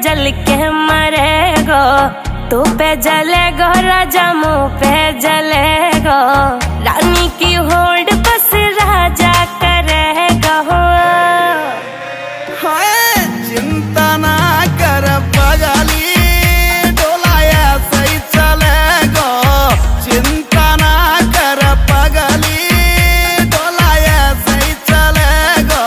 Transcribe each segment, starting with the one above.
जल के मरेगो, तू पे जलेगो राजा मुँह पे जलेगो, रानी की होड़ बस राजा करेगा। चिंता ना कर पगली, डोलाया सही चलेगो, चिंता ना कर पगली, डोलाया सही चलेगो।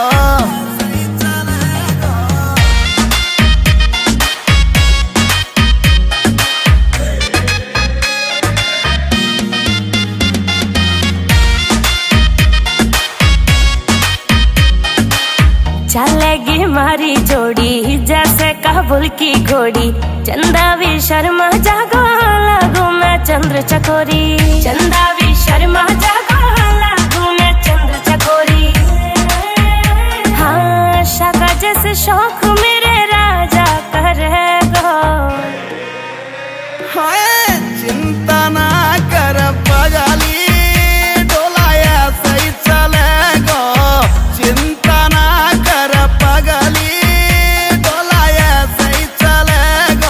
चलेगी मारी जोड़ी जैसे काबुल की घोड़ी, चंदा भी शर्मा जागो, लगू मैं चंद्र चकोरी, चंदा भी शर्मा जागो,